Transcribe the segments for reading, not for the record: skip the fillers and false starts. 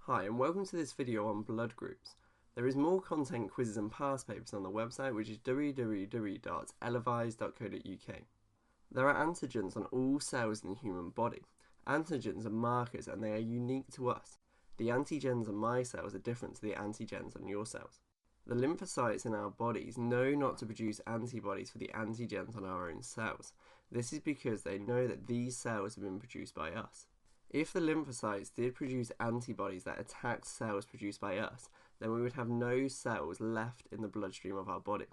Hi and welcome to this video on blood groups. There is more content, quizzes and past papers on the website, which is www.elevise.co.uk. There are antigens on all cells in the human body. Antigens are markers and they are unique to us. The antigens on my cells are different to the antigens on your cells. The lymphocytes in our bodies know not to produce antibodies for the antigens on our own cells. This is because they know that these cells have been produced by us. If the lymphocytes did produce antibodies that attacked cells produced by us, then we would have no cells left in the bloodstream of our body.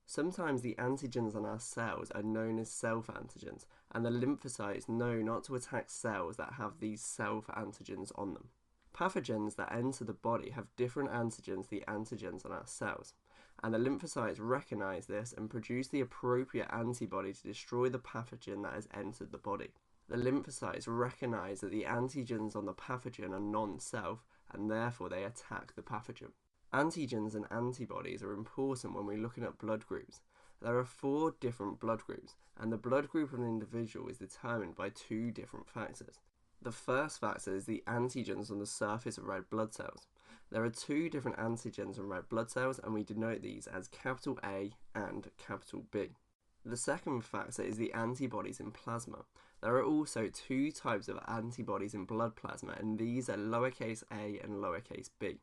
Sometimes the antigens on our cells are known as self-antigens, and the lymphocytes know not to attack cells that have these self-antigens on them. Pathogens that enter the body have different antigens to the antigens on our cells, and the lymphocytes recognize this and produce the appropriate antibody to destroy the pathogen that has entered the body. The lymphocytes recognize that the antigens on the pathogen are non-self, and therefore they attack the pathogen. Antigens and antibodies are important when we're looking at blood groups. There are 4 different blood groups, and the blood group of an individual is determined by 2 different factors. The first factor is the antigens on the surface of red blood cells. There are 2 different antigens on red blood cells, and we denote these as capital A and capital B. The second factor is the antibodies in plasma. There are also 2 types of antibodies in blood plasma, and these are lowercase a and lowercase b.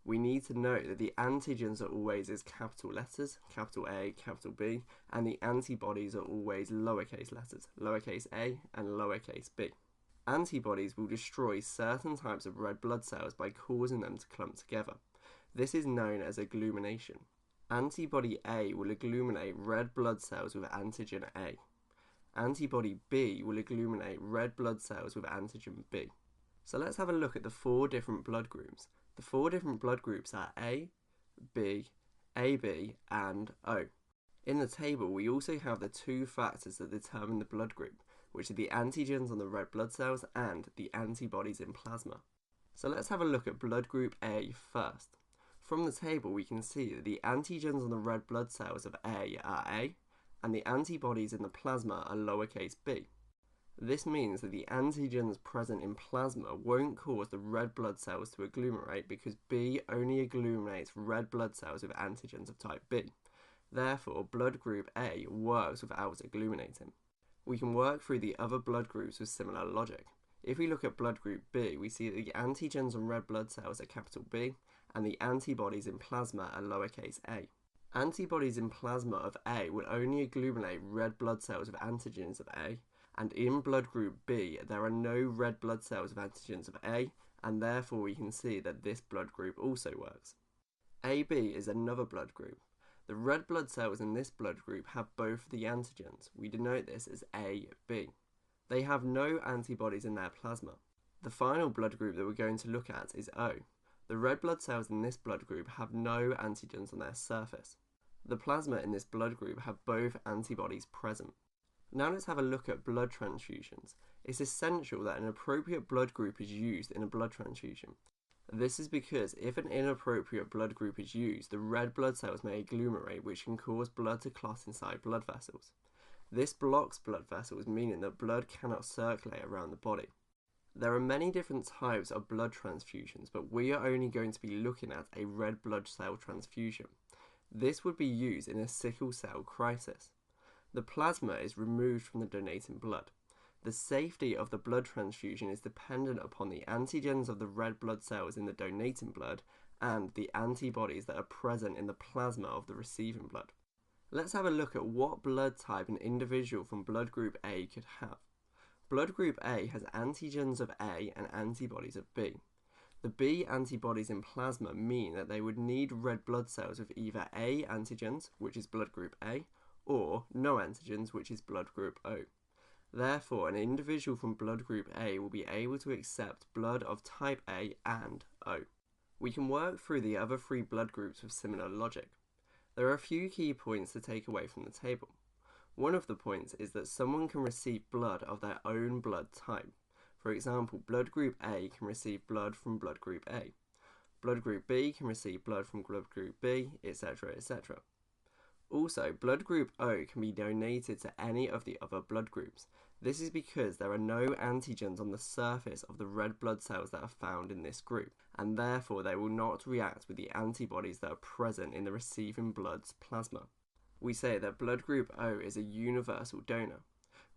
We need to note that the antigens are always as capital letters, capital A, capital B, and the antibodies are always lowercase letters, lowercase a and lowercase b. Antibodies will destroy certain types of red blood cells by causing them to clump together. This is known as agglutination. Antibody A will agglutinate red blood cells with antigen A. Antibody B will agglutinate red blood cells with antigen B. So let's have a look at the 4 different blood groups. The 4 different blood groups are A, B, AB and O. In the table we also have the 2 factors that determine the blood group, which are the antigens on the red blood cells and the antibodies in plasma. So let's have a look at blood group A first. From the table we can see that the antigens on the red blood cells of A are A, and the antibodies in the plasma are lowercase b. This means that the antigens present in plasma won't cause the red blood cells to agglutinate because B only agglutinates red blood cells with antigens of type B. Therefore, blood group A works without agglutinating. We can work through the other blood groups with similar logic. If we look at blood group B, we see that the antigens on red blood cells are capital B, and the antibodies in plasma are lowercase a. Antibodies in plasma of A will only agglutinate red blood cells with antigens of A, and in blood group B there are no red blood cells with antigens of A, and therefore we can see that this blood group also works. AB is another blood group. The red blood cells in this blood group have both the antigens. We denote this as AB. They have no antibodies in their plasma. The final blood group that we're going to look at is O. The red blood cells in this blood group have no antigens on their surface. The plasma in this blood group have both antibodies present. Now let's have a look at blood transfusions. It's essential that an appropriate blood group is used in a blood transfusion. This is because if an inappropriate blood group is used, the red blood cells may agglutinate, which can cause blood to clot inside blood vessels. This blocks blood vessels, meaning that blood cannot circulate around the body. There are many different types of blood transfusions, but we are only going to be looking at a red blood cell transfusion. This would be used in a sickle cell crisis. The plasma is removed from the donating blood. The safety of the blood transfusion is dependent upon the antigens of the red blood cells in the donating blood and the antibodies that are present in the plasma of the receiving blood. Let's have a look at what blood type an individual from blood group A could have. Blood group A has antigens of A and antibodies of B. The B antibodies in plasma mean that they would need red blood cells with either A antigens, which is blood group A, or no antigens, which is blood group O. Therefore, an individual from blood group A will be able to accept blood of type A and O. We can work through the other 3 blood groups with similar logic. There are a few key points to take away from the table. One of the points is that someone can receive blood of their own blood type. For example, blood group A can receive blood from blood group A. Blood group B can receive blood from blood group B, etc., etc. Also, blood group O can be donated to any of the other blood groups. This is because there are no antigens on the surface of the red blood cells that are found in this group, and therefore they will not react with the antibodies that are present in the receiving blood's plasma. We say that blood group O is a universal donor.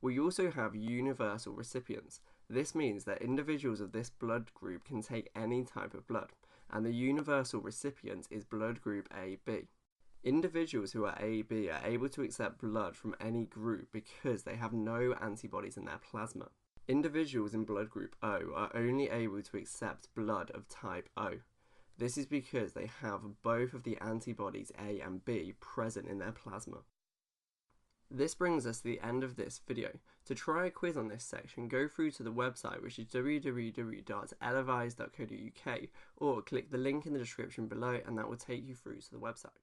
We also have universal recipients. This means that individuals of this blood group can take any type of blood, and the universal recipient is blood group AB. Individuals who are AB are able to accept blood from any group because they have no antibodies in their plasma. Individuals in blood group O are only able to accept blood of type O. This is because they have both of the antibodies A and B present in their plasma. This brings us to the end of this video. To try a quiz on this section, go through to the website, which is www.elevise.co.uk, or click the link in the description below and that will take you through to the website.